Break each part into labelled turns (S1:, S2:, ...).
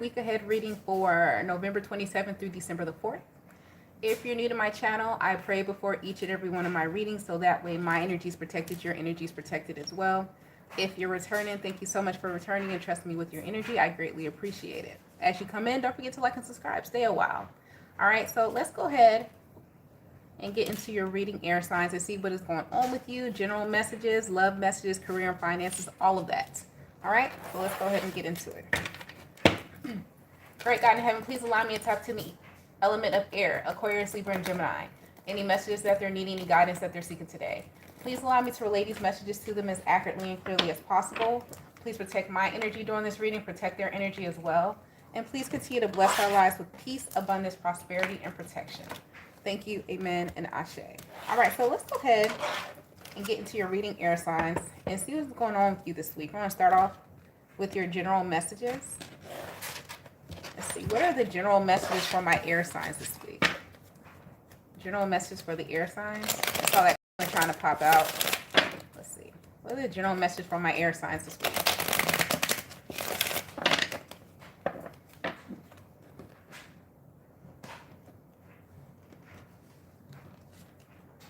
S1: Week ahead reading for November 27th through December the 4th. If you're new to my channel, I pray before each and every one of my readings so that way my energy is protected, your energy is protected as well. If you're returning, thank you so much for returning and trusting me with your energy. I greatly appreciate it. As you come in, don't forget to like and subscribe. Stay a while. All right, so let's go ahead and get into your reading, air signs, and see what is going on with you. General messages, love messages, career and finances, all of that. All right, so let's go ahead and get into it. Great God in heaven, please allow me to talk to me. Element of air, Aquarius, Libra, and Gemini. Any messages that they're needing, any guidance that they're seeking today. Please allow me to relay these messages to them as accurately and clearly as possible. Please protect my energy during this reading, protect their energy as well. And please continue to bless our lives with peace, abundance, prosperity, and protection. Thank you, amen, and ashe. All right, so let's go ahead and get into your reading, air signs, and see what's going on with you this week. We're going to start off with your general messages. Let's see, what are the general messages for my air signs this week? General messages for the air signs. I saw that trying to pop out. Let's see. What are the general messages for my air signs this week?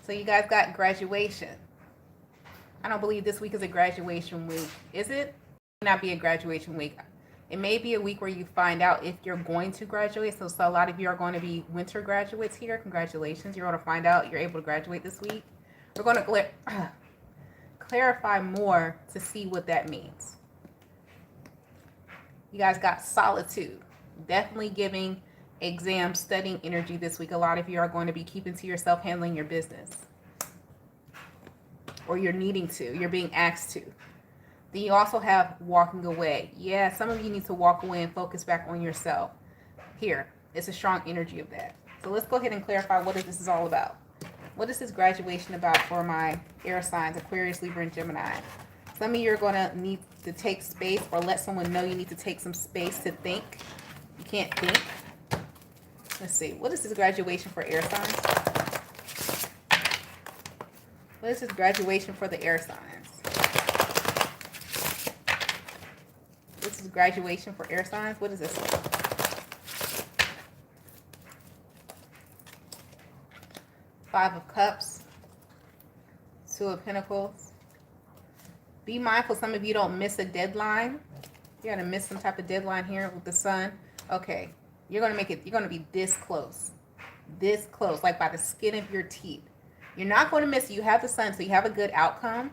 S1: So you guys got graduation. I don't believe this week is a graduation week. Is it? It may not be a graduation week. It may be a week where you find out if you're going to graduate. So a lot of you are going to be winter graduates here. Congratulations. You're going to find out you're able to graduate this week. We're going to clarify more to see what that means. You guys got solitude. Definitely giving exam studying energy this week. A lot of you are going to be keeping to yourself, handling your business. Or you're needing to. You're being asked to. Then you also have walking away. Yeah, some of you need to walk away and focus back on yourself. Here, it's a strong energy of that. So let's go ahead and clarify what this is all about. What is this graduation about for my air signs, Aquarius, Libra, and Gemini? Some of you are going to need to take space or let someone know you need to take some space to think. You can't think. Let's see. What is this graduation for air signs? What is this graduation for the air signs? This is graduation for air signs. What is this? Five of Cups. Two of Pentacles. Be mindful some of you don't miss a deadline. You're going to miss some type of deadline here with the sun. Okay. You're going to make it, you're going to be this close. This close, like by the skin of your teeth. You're not going to miss it. You have the sun, so you have a good outcome.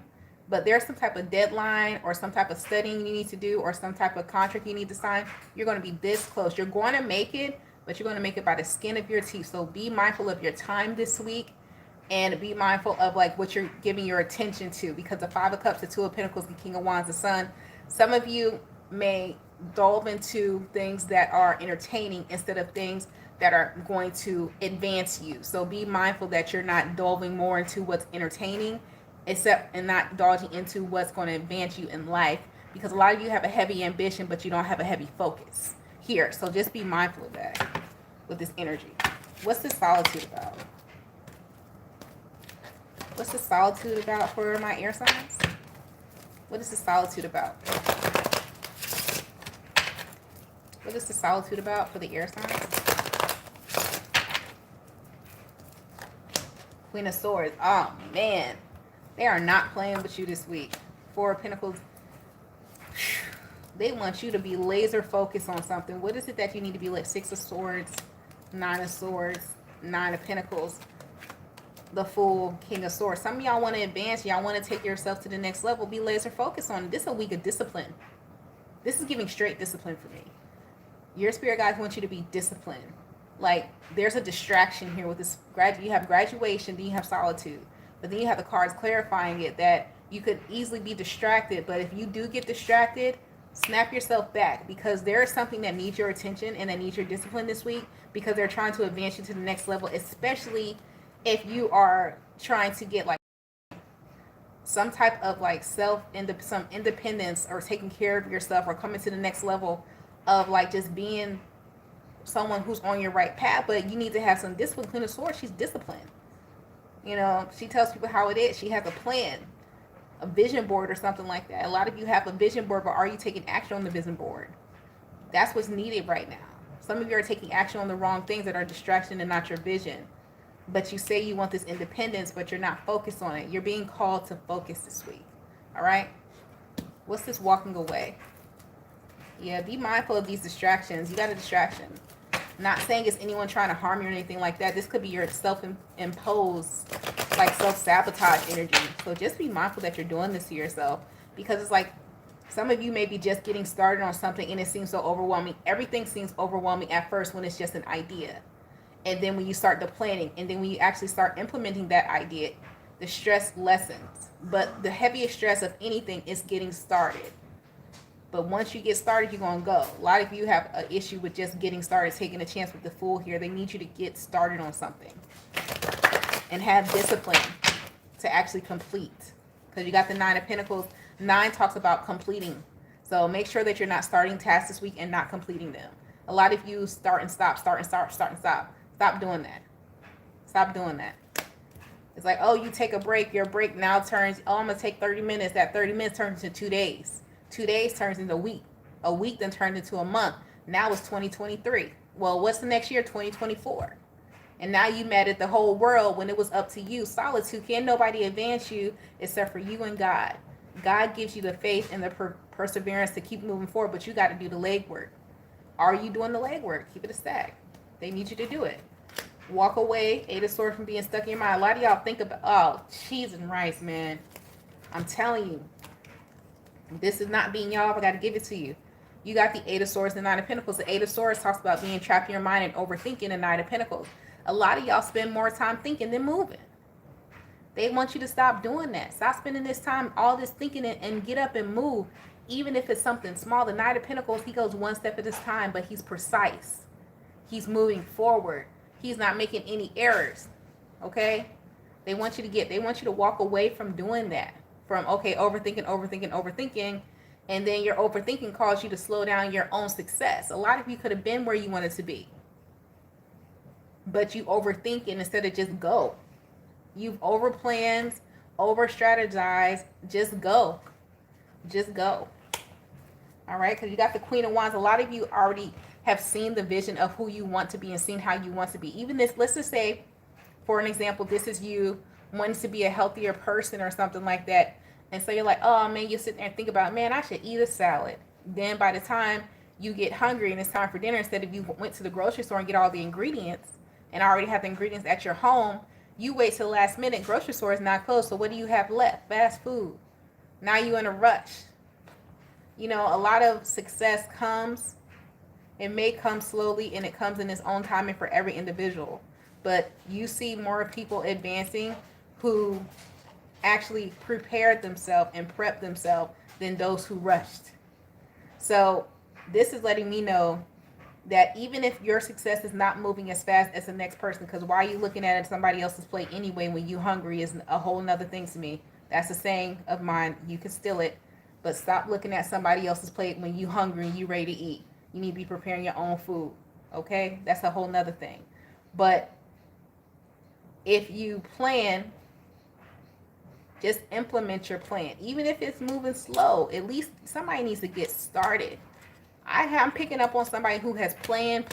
S1: But there's some type of deadline or some type of studying you need to do or some type of contract you need to sign. You're going to be this close. You're going to make it, but you're going to make it by the skin of your teeth. So be mindful of your time this week and be mindful of like what you're giving your attention to, because the Five of Cups, the Two of Pentacles, the King of Wands, the Sun. Some of you may delve into things that are entertaining instead of things that are going to advance you. So be mindful that you're not delving more into what's entertaining and not dodging into what's going to advance you in life, because a lot of you have a heavy ambition but you don't have a heavy focus here. So just be mindful of that with this energy. What's the solitude about? What's the solitude about for my air signs? What is the solitude about? What is the solitude about for the air signs? Queen of Swords. Oh man, they are not playing with you this week. Four of Pentacles. They want you to be laser focused on something. What is it that you need to be like? Six of Swords, Nine of Swords, Nine of Pentacles, the Fool, King of Swords. Some of y'all want to advance. Y'all want to take yourself to the next level. Be laser focused on it. This is a week of discipline. This is giving straight discipline for me. Your spirit guides want you to be disciplined. Like there's a distraction here with this. You have graduation, then you have solitude. But then you have the cards clarifying it that you could easily be distracted. But if you do get distracted, snap yourself back, because there is something that needs your attention and that needs your discipline this week, because they're trying to advance you to the next level, especially if you are trying to get like some type of like some independence or taking care of yourself or coming to the next level of like just being someone who's on your right path. But you need to have some discipline. Queen of Swords, she's disciplined. You know, she tells people how it is. She has a plan. a vision board or something like that. A lot of you have a vision board, but are you taking action on the vision board? That's what's needed right now. Some of you are taking action on the wrong things that are distraction and not your vision. But you say you want this independence, but you're not focused on it. You're being called to focus this week. All right? What's this walking away? Yeah, be mindful of these distractions. You got a distraction. Not saying it's anyone trying to harm you or anything like that. This could be your self-imposed, like self-sabotage energy. So just be mindful that you're doing this to yourself, because it's like some of you may be just getting started on something and it seems so overwhelming. Everything seems overwhelming at first when it's just an idea. And then when you start the planning, and then when you actually start implementing that idea, the stress lessens. But the heaviest stress of anything is getting started. But once you get started, you're going to go. A lot of you have an issue with just getting started, taking a chance with the Fool here. They need you to get started on something and have discipline to actually complete. Because you got the Nine of Pentacles. 9 talks about completing. So make sure that you're not starting tasks this week and not completing them. A lot of you start and stop, start and start, start and stop. Stop doing that. Stop doing that. It's like, oh, you take a break. Your break now turns, oh, I'm going to take 30 minutes. That 30 minutes turns into 2 days. 2 days turns into a week. A week then turns into a month. Now it's 2023. Well, what's the next year? 2024. And now you mad at the whole world when it was up to you. Solitude. Can't nobody advance you except for you and God. God gives you the faith and the perseverance to keep moving forward, but you got to do the legwork. Are you doing the legwork? Keep it a stack. They need you to do it. Walk away. 8 of Swords from being stuck in your mind. A lot of y'all think about, oh, cheese and rice, man. I'm telling you. This is not being y'all. I got to give it to you. You got the 8 of Swords and 9 of Pentacles. The 8 of Swords talks about being trapped in your mind and overthinking the 9 of Pentacles. A lot of y'all spend more time thinking than moving. They want you to stop doing that. Stop spending this time, all this thinking, and get up and move. Even if it's something small. The 9 of Pentacles, he goes one step at a time, but he's precise. He's moving forward. He's not making any errors. Okay? They want you to walk away from doing that. From, okay, overthinking, and then your overthinking caused you to slow down your own success. A lot of you could have been where you wanted to be, but you overthink it instead of just go. You've overplanned, over-strategized. Just go. Just go. All right, because you got the Queen of Wands. A lot of you already have seen the vision of who you want to be and seen how you want to be. Even this, let's just say, for an example, this is you wanting to be a healthier person or something like that. And so you're like, oh man, you sit there and think about, man, I should eat a salad. Then by the time you get hungry and it's time for dinner, instead of you went to the grocery store and get all the ingredients and already have the ingredients at your home, you wait till the last minute. Grocery store is not closed. So what do you have left? Fast food. Now you're in a rush. You know, a lot of success comes, it may come slowly, and it comes in its own timing for every individual. But you see more people advancing who actually prepared themselves and prepped themselves than those who rushed. So this is letting me know that even if your success is not moving as fast as the next person, because why are you looking at somebody else's plate anyway when you hungry is a whole nother thing to me. That's a saying of mine. You can steal it, but stop looking at somebody else's plate when you hungry and you ready to eat. You need to be preparing your own food. Okay? That's a whole nother thing. But if you plan, just implement your plan. Even if it's moving slow, at least somebody needs to get started. I'm picking up on somebody who has planned.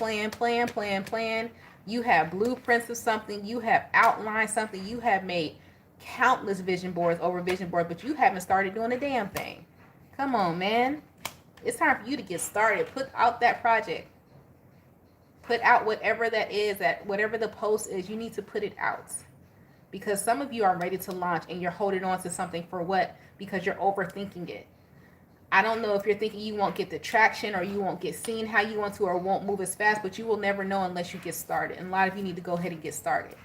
S1: You have blueprints of something. You have outlined something. You have made countless vision boards over vision boards, but you haven't started doing a damn thing. Come on, man. It's time for you to get started. Put out that project. Put out whatever that is, that whatever the post is, you need to put it out. Because some of you are ready to launch and you're holding on to something for what? Because you're overthinking it. I don't know if you're thinking you won't get the traction or you won't get seen how you want to or won't move as fast, but you will never know unless you get started. And a lot of you need to go ahead and get started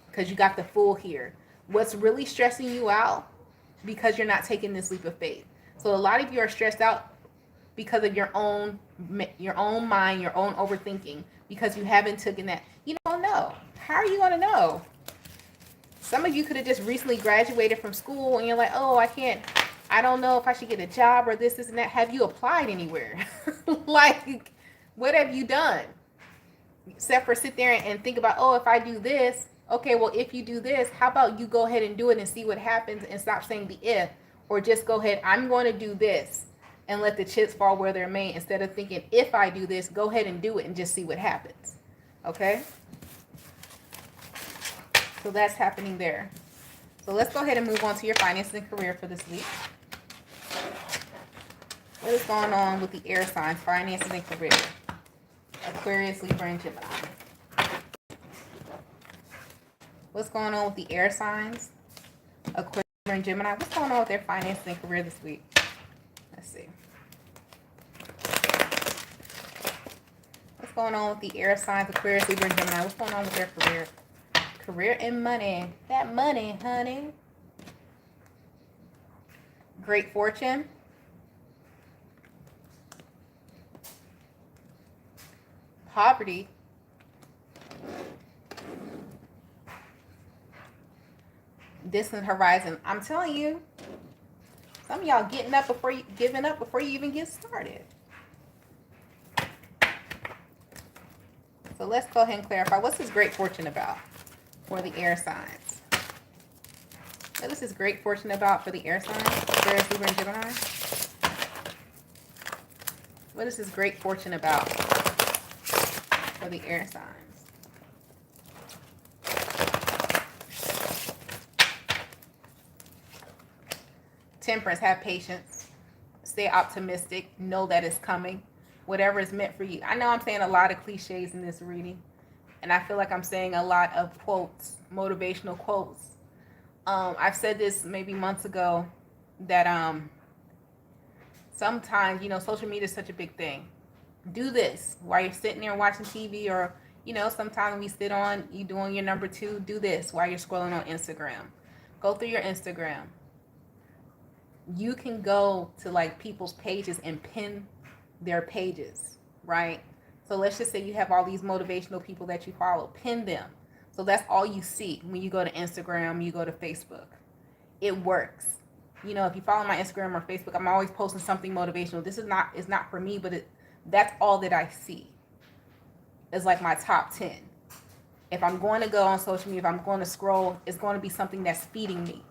S1: because you got the Fool here. What's really stressing you out? Because you're not taking this leap of faith. So a lot of you are stressed out because of your own mind, your own overthinking, because you haven't taken that. You don't know. How are you going to know? Some of you could have just recently graduated from school and you're like, oh, I don't know if I should get a job or this and that. Have you applied anywhere? Like, what have you done? Except for sit there and think about, oh, if I do this, okay, well, if you do this, how about you go ahead and do it and see what happens and stop saying the if, or just go ahead, I'm going to do this. and let the chips fall where they're made instead of thinking, if I do this, go ahead and do it and just see what happens. Okay? So that's happening there. So let's go ahead and move on to your finances and career for this week. What is going on with the air signs, finances and career? Aquarius, Libra, and Gemini. What's going on with the air signs? Aquarius, Libra, and Gemini. What's going on with their finances and career this week? Let's see. What's going on with the air signs, Aquarius, Libra, and Gemini? What's going on with their career? Career and money. That money, honey. Great fortune. Poverty. Distant horizon. I'm telling you, some of y'all giving up before you even get started. So let's go ahead and clarify. What's this great fortune about for the air signs? What is this great fortune about for the air signs? Aquarius, Libra, and Gemini. What is this great fortune about for the air signs? Temperance. Have patience. Stay optimistic. Know that it's coming. Whatever is meant for you. I know I'm saying a lot of cliches in this reading, and I feel like I'm saying a lot of quotes, motivational quotes. I've said this maybe months ago that sometimes, social media is such a big thing. Do this while you're sitting there watching TV, or sometimes we sit on, you doing your number 2, do this while you're scrolling on Instagram. Go through your Instagram. You can go to like people's pages and pin their pages, right? So let's just say you have all these motivational people that you follow. Pin them. So that's all you see when you go to Instagram, you go to Facebook. It works. If you follow my Instagram or Facebook, I'm always posting something motivational. This is not for me, but that's all that I see. It's like my top 10. If I'm going to go on social media, if I'm going to scroll, it's going to be something that's feeding me.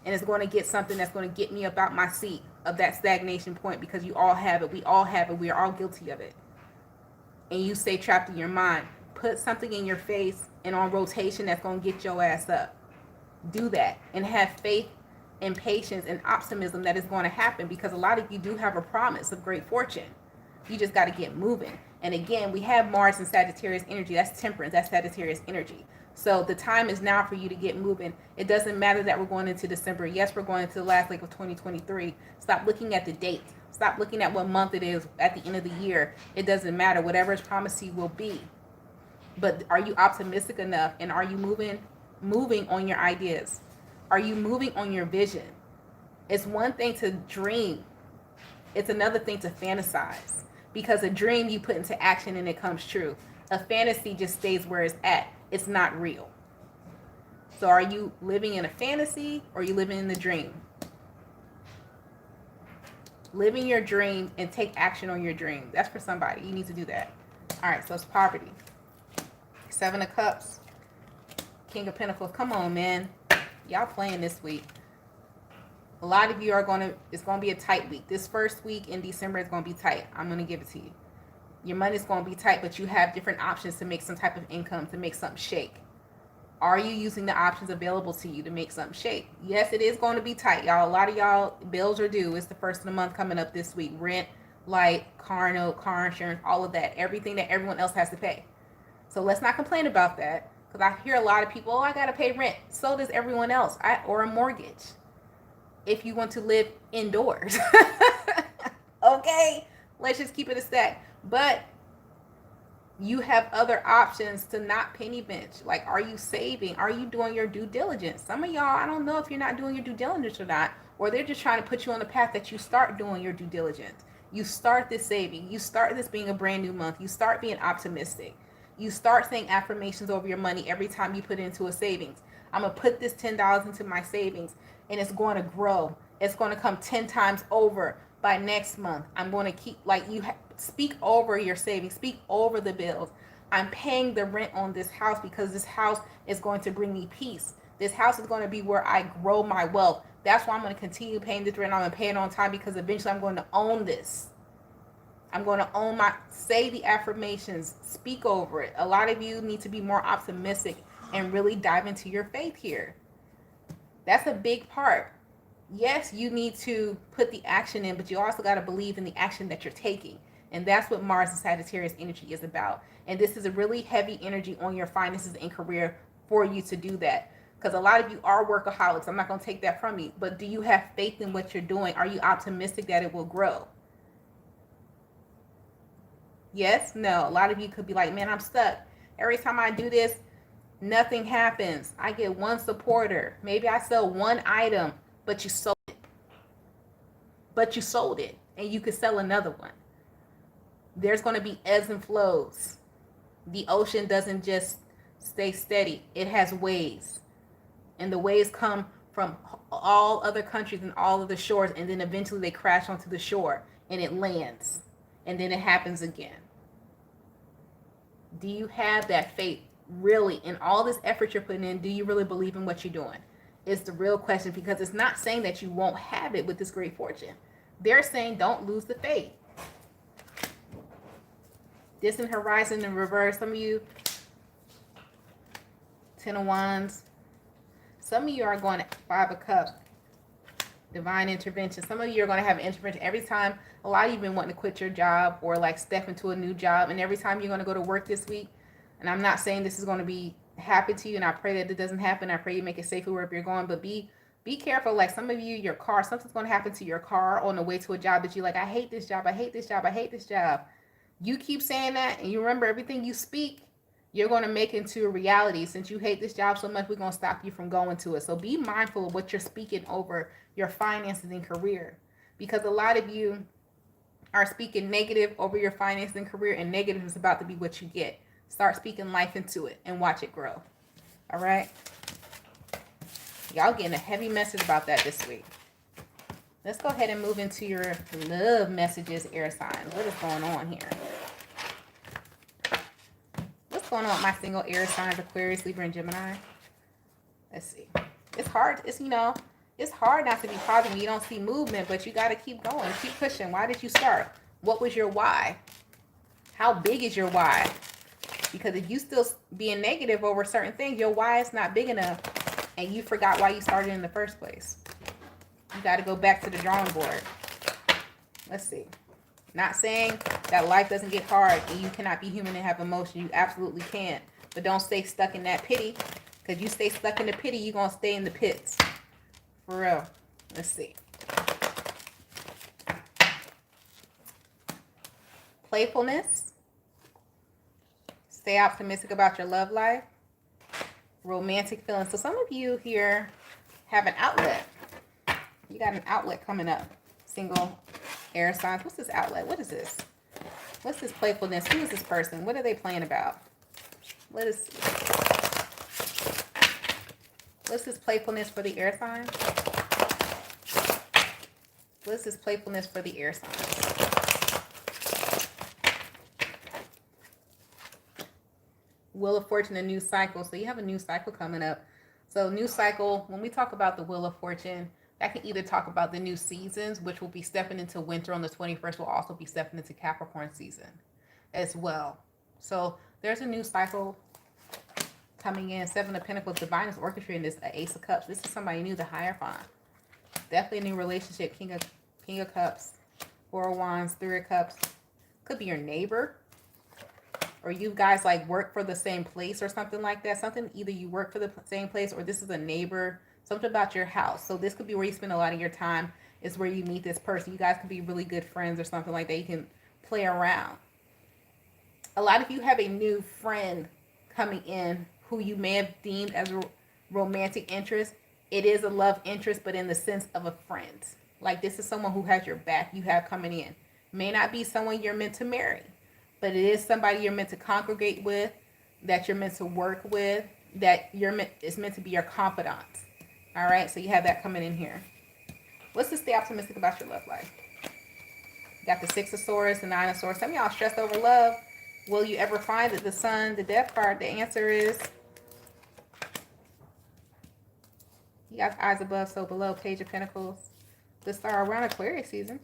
S1: And it's going to get something that's going to get me up out my seat of that stagnation point, because you all have it. We all have it. We are all guilty of it. And you stay trapped in your mind. Put something in your face and on rotation that's going to get your ass up. Do that and have faith and patience and optimism that is going to happen, because a lot of you do have a promise of great fortune. You just got to get moving. And again, we have Mars and Sagittarius energy. That's temperance. That's Sagittarius energy. So the time is now for you to get moving. It doesn't matter that we're going into December. Yes, we're going into the last week of 2023. Stop looking at the date. Stop looking at what month it is at the end of the year. It doesn't matter. Whatever is promised to you will be. But are you optimistic enough? And are you moving on your ideas? Are you moving on your vision? It's one thing to dream. It's another thing to fantasize. Because a dream you put into action and it comes true. A fantasy just stays where it's at. It's not real. So are you living in a fantasy, or are you living in the dream? Living your dream and take action on your dream. That's for somebody. You need to do that. All right, so it's poverty. 7 of Cups. King of Pentacles. Come on, man. Y'all playing this week. A lot of you are it's going to be a tight week. This first week in December is going to be tight. I'm going to give it to you. Your money's going to be tight, but you have different options to make some type of income, to make something shake. Are you using the options available to you to make something shake? Yes, it is going to be tight, y'all. A lot of y'all bills are due. It's the first of the month coming up this week. Rent, light, car note, car insurance, all of that. Everything that everyone else has to pay. So let's not complain about that, because I hear a lot of people, I got to pay rent. So does everyone else, or a mortgage, if you want to live indoors. Okay, let's just keep it a stack. But you have other options to not penny pinch. Like, are you saving? Are you doing your due diligence? Some of y'all, I don't know if you're not doing your due diligence or not, or they're just trying to put you on the path that you start doing your due diligence. You start this saving. You start this being a brand new month. You start being optimistic. You start saying affirmations over your money every time you put it into a savings. I'm going to put this $10 into my savings, and it's going to grow. It's going to come 10 times over by next month. I'm going to keep, speak over your savings, speak over the bills. I'm paying the rent on this house because this house is going to bring me peace. This house is going to be where I grow my wealth. That's why I'm going to continue paying this rent. I'm going to pay it on time because eventually I'm going to own this. I'm going to own say the affirmations, speak over it. A lot of you need to be more optimistic and really dive into your faith here. That's a big part. Yes, you need to put the action in, but you also got to believe in the action that you're taking. And that's what Mars and Sagittarius energy is about. And this is a really heavy energy on your finances and career for you to do that. Because a lot of you are workaholics. I'm not going to take that from you. But do you have faith in what you're doing? Are you optimistic that it will grow? Yes? No. A lot of you could be like, man, I'm stuck. Every time I do this, nothing happens. I get one supporter. Maybe I sell one item, but you sold it. And you could sell another one. There's going to be ebbs and flows. The ocean doesn't just stay steady. It has waves. And the waves come from all other countries and all of the shores, and then eventually they crash onto the shore and it lands. And then it happens again. Do you have that faith really in all this effort you're putting in? Do you really believe in what you're doing? It's the real question, because it's not saying that you won't have it with this great fortune. They're saying don't lose the faith. Distant horizon in reverse. Some of you, 10 of Wands. Some of you are going to 5 of Cups. Divine intervention. Some of you are going to have an intervention every time. A lot of you have been wanting to quit your job or like step into a new job. And every time you're going to go to work this week, and I'm not saying this is going to be happen to you, and I pray that it doesn't happen. I pray you make it safely wherever you're going, but be careful. Like some of you, your car, something's going to happen to your car on the way to a job that you're like, I hate this job. I hate this job. I hate this job. You keep saying that, and you remember everything you speak, you're going to make into a reality. Since you hate this job so much, we're going to stop you from going to it. So be mindful of what you're speaking over your finances and career, because a lot of you are speaking negative over your finances and career, and negative is about to be what you get. Start speaking life into it and watch it grow. All right? Y'all getting a heavy message about that this week. Let's go ahead and move into your love messages, air signs. What is going on here? What's going on with my single air signs, Aquarius, Libra, and Gemini? Let's see. It's hard. It's hard not to be positive when you don't see movement, but you got to keep going. Keep pushing. Why did you start? What was your why? How big is your why? Because if you still being negative over certain things, your why is not big enough, and you forgot why you started in the first place. You got to go back to the drawing board. Let's see. Not saying that life doesn't get hard and you cannot be human and have emotion. You absolutely can. But don't stay stuck in that pity, because you stay stuck in the pity, you're going to stay in the pits. For real. Let's see. Playfulness. Stay optimistic about your love life. Romantic feelings. So some of you here have an outlet. You got an outlet coming up. Single air signs. What's this outlet? What is this? What's this playfulness? Who is this person? What are they playing about? What's this playfulness for the air sign? What's this playfulness for the air signs? Wheel of Fortune, a new cycle. So you have a new cycle coming up. So new cycle, when we talk about the Wheel of Fortune, that can either talk about the new seasons, which will be stepping into winter on the 21st. We'll also be stepping into Capricorn season as well. So there's a new cycle coming in. 7 of Pentacles, divine is orchestrating this. Ace of Cups. This is somebody new, the Hierophant. Definitely a new relationship. King of Cups, 4 of Wands, 3 of Cups. Could be your neighbor, or you guys like work for the same place or something like that. Something, either you work for the same place or this is a neighbor. Something about your house. So this could be where you spend a lot of your time, is where you meet this person. You guys could be really good friends or something like that. You can play around. A lot of you have a new friend coming in who you may have deemed as a romantic interest. It is a love interest, but in the sense of a friend. Like this is someone who has your back, you have coming in. May not be someone you're meant to marry, but it is somebody you're meant to congregate with, that you're meant to work with, that is meant to be your confidant. All right, so you have that coming in here. What's to stay optimistic about your love life? You got the 6 of Swords, the 9 of Swords. Some of y'all stressed over love. Will you ever find it? The Sun, the Death card. The answer is, you got eyes above, so below. Page of Pentacles. The Star around Aquarius season.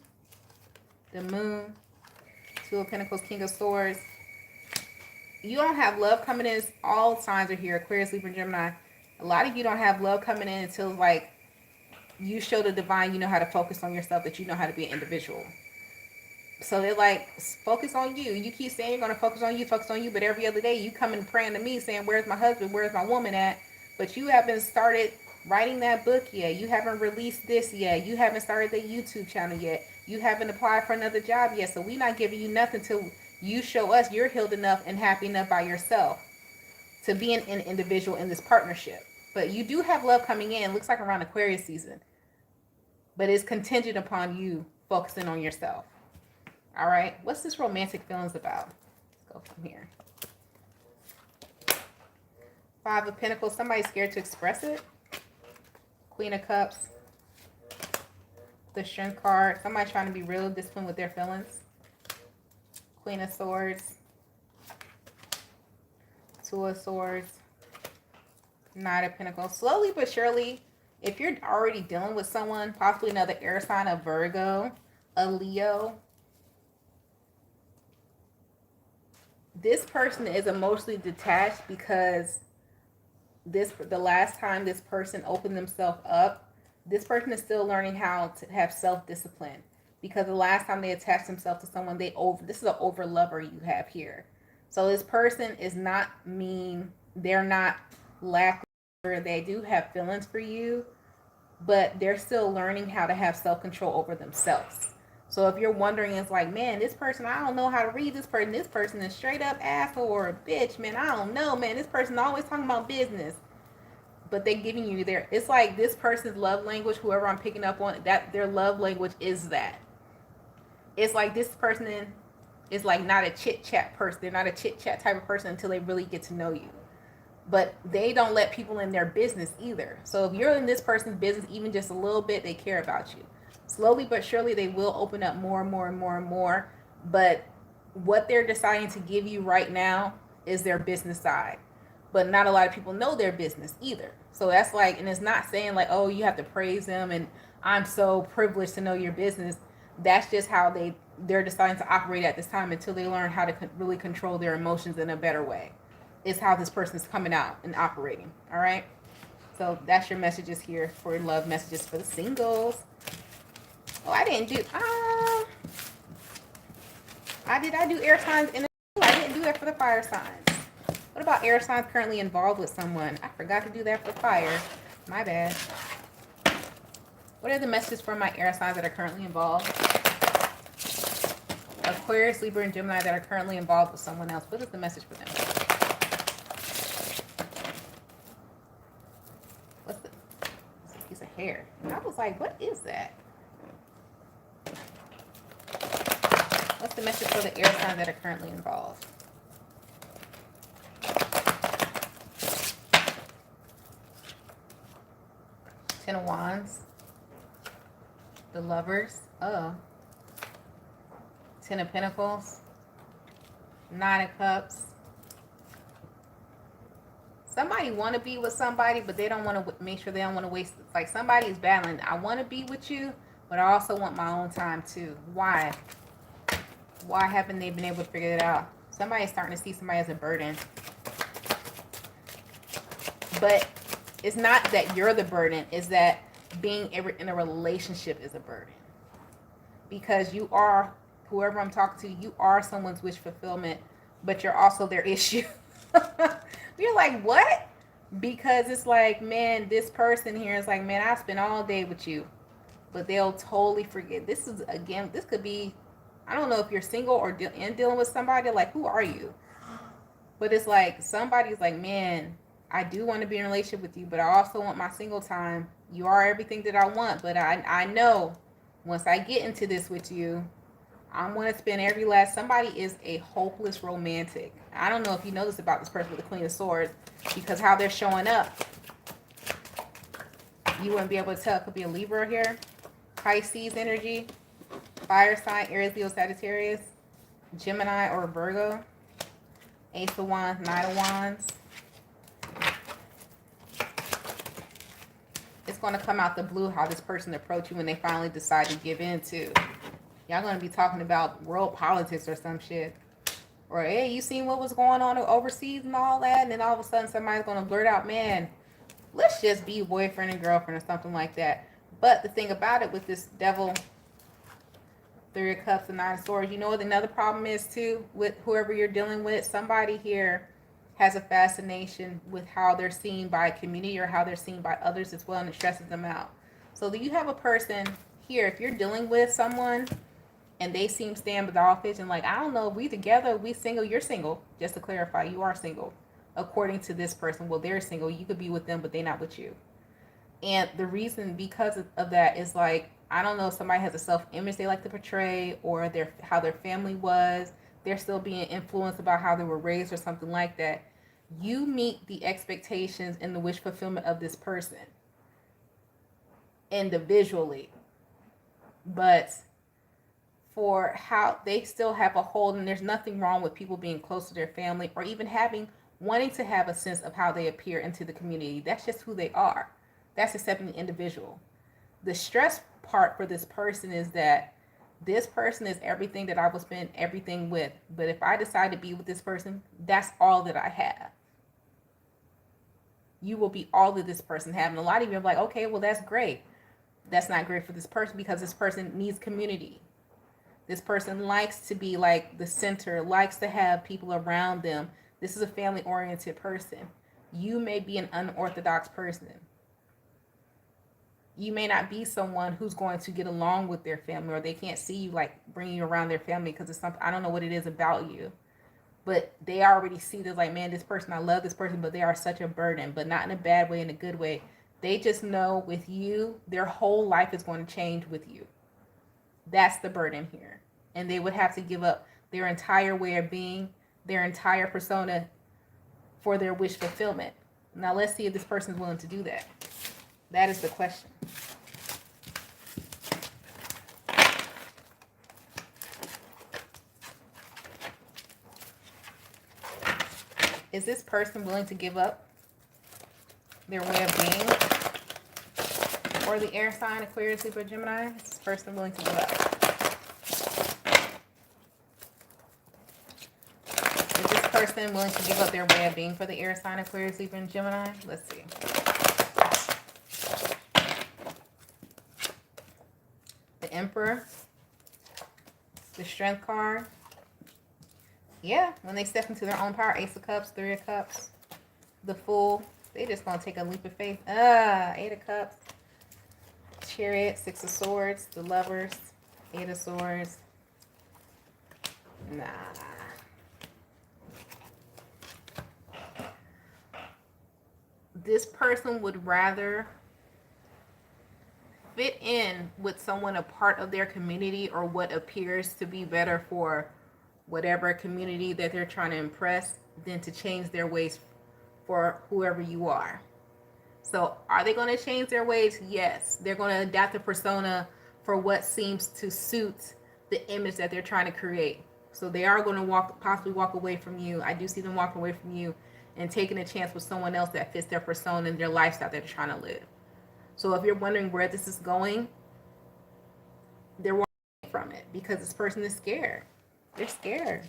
S1: The Moon. Two of Pentacles, King of Swords. You don't have love coming in. All signs are here. Aquarius, Libra, Gemini. A lot of you don't have love coming in until like you show the divine you know how to focus on yourself, that you know how to be an individual. So they're like, focus on you. You keep saying you're going to focus on you, but every other day you come and praying to me saying, where's my husband? Where's my woman at? But you haven't started writing that book yet. You haven't released this yet. You haven't started the YouTube channel yet. You haven't applied for another job yet. So we're not giving you nothing till you show us you're healed enough and happy enough by yourself to be an individual in this partnership. But you do have love coming in. Looks like around Aquarius season. But it's contingent upon you focusing on yourself. All right. What's this romantic feelings about? Let's go from here. Five of Pentacles. Somebody's scared to express it. Queen of Cups. The Strength card. Somebody trying to be real disciplined with their feelings. Queen of Swords. Two of Swords. Knight of Pentacles. Slowly but surely, if you're already dealing with someone, possibly another air sign, a Virgo, a Leo, this person is emotionally detached because the last time this person opened themselves up, this person is still learning how to have self-discipline, because the last time they attached themselves to someone, this is an over lover you have here. So this person is not mean. They're not lackluster. They do have feelings for you, but they're still learning how to have self-control over themselves. So if you're wondering, it's like, man, this person, I don't know how to read this person. This person is straight up asshole or a bitch, man. I don't know, man. This person always talking about business. But they're giving you their, it's like this person's love language, whoever I'm picking up on, that their love language is that. It's like this person is like not a chit-chat person. They're not a chit-chat type of person until they really get to know you. But they don't let people in their business either. So if you're in this person's business even just a little bit, they care about you. Slowly but surely, they will open up more and more and more and more. But what they're deciding to give you right now is their business side. But not a lot of people know their business either. So that's like, and it's not saying like, oh, you have to praise them and I'm so privileged to know your business. That's just how they're deciding to operate at this time until they learn how to really control their emotions in a better way. Is how this person's coming out and operating. All right. So that's your messages here for love messages for the singles. Oh, I didn't do. I do air signs in. I didn't do that for the fire signs. What about air signs currently involved with someone? I forgot to do that for fire. My bad. What are the messages for my air signs that are currently involved? Aquarius, Libra, and Gemini that are currently involved with someone else. What is the message for them? What's the? It's a piece of hair. And I was like, what is that? What's the message for the air signs that are currently involved? Ten of Wands. The Lovers. Oh. Ten of Pentacles. Nine of Cups. Somebody want to be with somebody, but they don't want to make sure they don't want to waste. It's like somebody's battling. I want to be with you, but I also want my own time too. Why? Why haven't they been able to figure it out? Somebody's starting to see somebody as a burden. But it's not that you're the burden. It's that being in a relationship is a burden. Because you are, whoever I'm talking to, you are someone's wish fulfillment, but you're also their issue. You're like, what? Because it's like, man, this person here is like, man, I spent all day with you. But they'll totally forget. This is, again, this could be, I don't know if you're single or dealing with somebody, like, who are you? But it's like, somebody's like, man, I do want to be in a relationship with you, but I also want my single time. You are everything that I want, but I know once I get into this with you, I'm going to spend every last, somebody is a hopeless romantic. I don't know if you know this about this person with the Queen of Swords, because how they're showing up, you wouldn't be able to tell. It could be a Libra here, Pisces energy, fire sign, Aries, Leo, Sagittarius, Gemini, or Virgo, Ace of Wands, Knight of Wands. It's going to come out the blue how this person approach you when they finally decide to give in to. Y'all going to be talking about world politics or some shit. Or, hey, you seen what was going on overseas and all that? And then all of a sudden somebody's going to blurt out, man, let's just be boyfriend and girlfriend or something like that. But the thing about it with this devil, 3 of Cups and 9 of Swords, you know what another problem is too with whoever you're dealing with? Somebody here has a fascination with how they're seen by a community or how they're seen by others as well, and it stresses them out. So do you have a person here, if you're dealing with someone and they seem standoffish and like, I don't know, if we together, we single, you're single. Just to clarify, you are single. According to this person, well, they're single. You could be with them, but they're not with you. And the reason because of that is like, I don't know if somebody has a self-image they like to portray or how their family was. They're still being influenced about how they were raised or something like that. You meet the expectations and the wish fulfillment of this person individually. But for how they still have a hold, and there's nothing wrong with people being close to their family or even wanting to have a sense of how they appear into the community. That's just who they are. That's accepting the individual. The stress part for this person is that this person is everything that I will spend everything with. But if I decide to be with this person, that's all that I have. You will be all that this person has. And a lot of you are like, okay, well, that's great. That's not great for this person because this person needs community. This person likes to be like the center, likes to have people around them. This is a family-oriented person. You may be an unorthodox person. You may not be someone who's going to get along with their family, or they can't see you like bringing you around their family because it's something, I don't know what it is about you, but they already see this like, man, this person, I love this person, but they are such a burden, but not in a bad way, in a good way. They just know with you, their whole life is going to change with you. That's the burden here. And they would have to give up their entire way of being, their entire persona for their wish fulfillment. Now let's see if this person is willing to do that. That is the question. Is this person willing to give up their way of being? Or the air sign, Aquarius, Libra, Gemini? Is this person willing to give up? Is this person willing to give up their way of being for the air sign, Aquarius, Libra, and Gemini? Let's see. The Emperor, the Strength card. Yeah, when they step into their own power, Ace of Cups, 3 of Cups, the Fool, they just gonna take a leap of faith. 8 of Cups, Chariot, 6 of Swords, the Lovers, 8 of Swords. Nah. This person would rather fit in with someone a part of their community or what appears to be better for whatever community that they're trying to impress than to change their ways for whoever you are. So are they going to change their ways? Yes. They're going to adapt the persona for what seems to suit the image that they're trying to create. So they are going to possibly walk away from you. I do see them walking away from you and taking a chance with someone else that fits their persona and their lifestyle that they're trying to live. So if you're wondering where this is going, they're walking away from it because this person is scared. They're scared.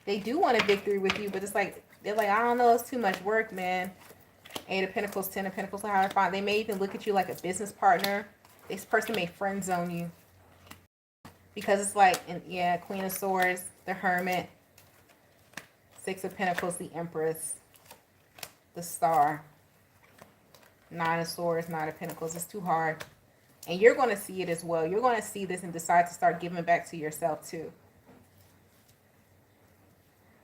S1: They do want a victory with you, but it's like, they're like, I don't know, it's too much work, man. 8 of Pentacles, 10 of Pentacles, how to find. They may even look at you like a business partner. This person may friend zone you. Because it's like, yeah, Queen of Swords, the Hermit, 6 of Pentacles, the Empress, the Star, 9 of Swords, 9 of Pentacles. It's too hard. And you're going to see it as well. You're going to see this and decide to start giving back to yourself too.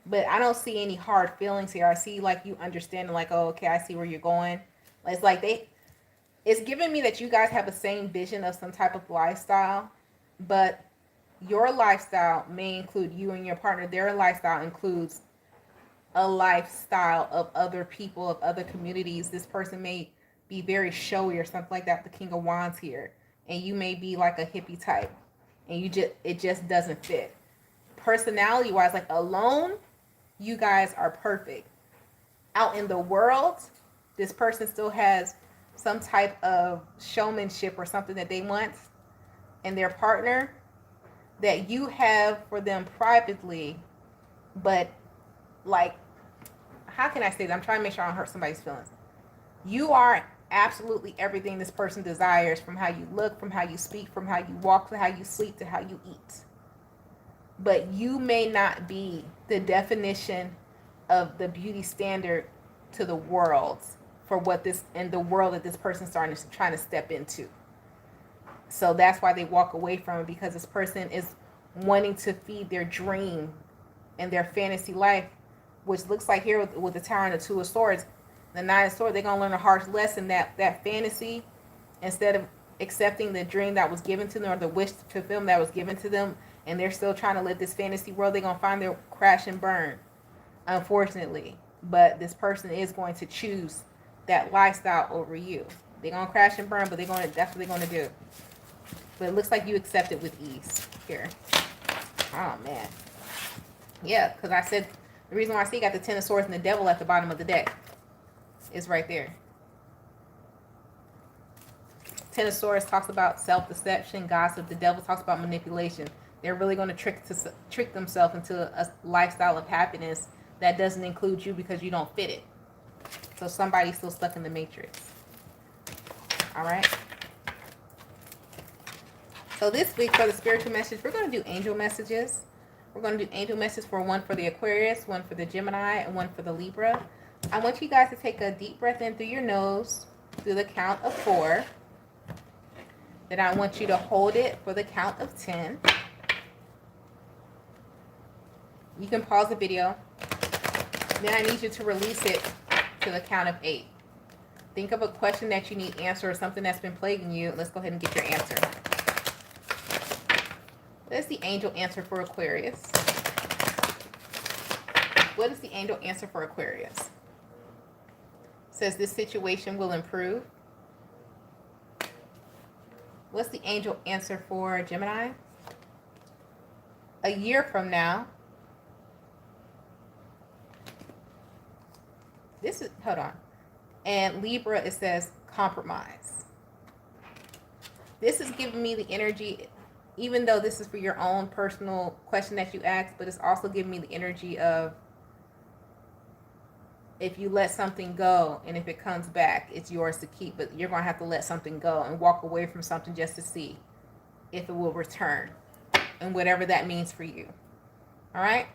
S1: But I don't see any hard feelings here. I see like you understanding like, oh, okay, I see where you're going. It's like it's giving me that you guys have the same vision of some type of lifestyle, but your lifestyle may include you and your partner. Their lifestyle includes a lifestyle of other people, of other communities. This person may be very showy or something like that. The King of Wands here. And you may be like a hippie type. And it just doesn't fit. Personality wise, like alone, you guys are perfect. Out in the world, this person still has some type of showmanship or something that they want in their partner that you have for them privately, but like, how can I say that? I'm trying to make sure I don't hurt somebody's feelings. You are absolutely everything this person desires, from how you look, from how you speak, from how you walk, to how you sleep, to how you eat. But you may not be the definition of the beauty standard to the world for what this, in the world that this person's trying to step into. So that's why they walk away from it, because this person is wanting to feed their dream and their fantasy life, which looks like here with the Tower and the Two of Swords, the Nine of Swords, they're going to learn a harsh lesson that fantasy, instead of accepting the dream that was given to them or the wish to fulfill that was given to them, and they're still trying to live this fantasy world, they're going to find their crash and burn, unfortunately. But this person is going to choose that lifestyle over you. They're going to crash and burn, but that's what they're going to do. But it looks like you accept it with ease here. Oh, man. Yeah, because I said the reason why I see you got the Ten of Swords and the Devil at the bottom of the deck is right there. Ten of Swords talks about self-deception, gossip. The Devil talks about manipulation. They're really going to trick themselves into a lifestyle of happiness that doesn't include you because you don't fit it. So somebody's still stuck in the matrix. All right. So this week for the spiritual message, we're going to do angel messages. We're going to do angel messages for one for the Aquarius, one for the Gemini, and one for the Libra. I want you guys to take a deep breath in through your nose, through the count of 4. Then I want you to hold it for the count of 10. You can pause the video. Then I need you to release it to the count of 8. Think of a question that you need answered or something that's been plaguing you. Let's go ahead and get your answer. What is the angel answer for Aquarius? What is the angel answer for Aquarius? It says this situation will improve. What's the angel answer for Gemini? A year from now. Hold on. And Libra, it says compromise. This is giving me the energy, even though this is for your own personal question that you asked, but it's also giving me the energy of, if you let something go and if it comes back, it's yours to keep, but you're going to have to let something go and walk away from something just to see if it will return, and whatever that means for you. All right.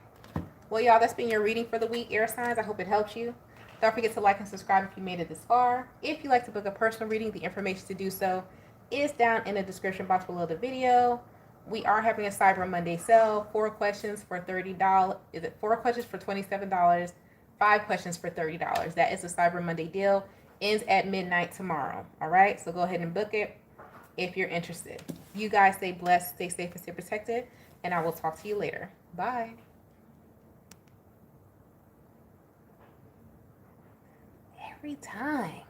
S1: Well, y'all, that's been your reading for the week, air signs. I hope it helps you. Don't forget to like and subscribe if you made it this far. If you'd like to book a personal reading, the information to do so is down in the description box below the video. We are having a Cyber Monday sale. 4 questions for $30. Is it 4 questions for $27? 5 questions for $30. That is a Cyber Monday deal. Ends at midnight tomorrow. All right, so go ahead and book it if you're interested. You guys stay blessed, stay safe, and stay protected, and I will talk to you later. Bye. Every time.